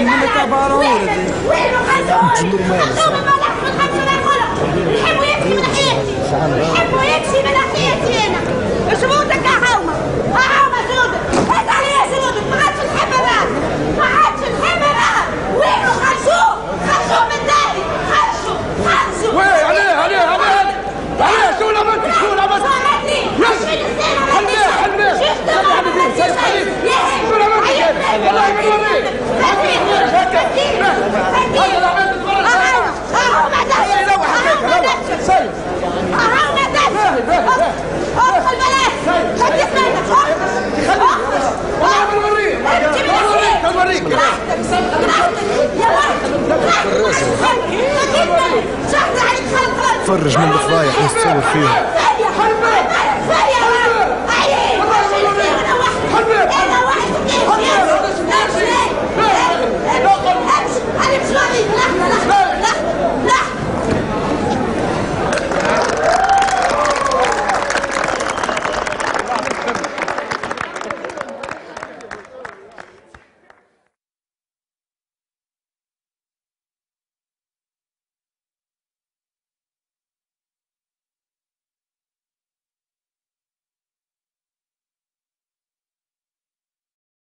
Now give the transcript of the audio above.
تجي من كبار ولدي وين خلصوا يحبوا يمشي من حياتي يحبوا يمشي من حياتي انا شروطك يا حومه سودة هات عليا سودة ما عادش نحب الراس ما عادش نحب الراس وينو خرجوا من داري خرجوا وين عليه شو لمنتي حلبي شو لمنتي والله من وريك ادخل بلاش خليك منك والله من وريك فرج من الفضايح نتصور فيهم.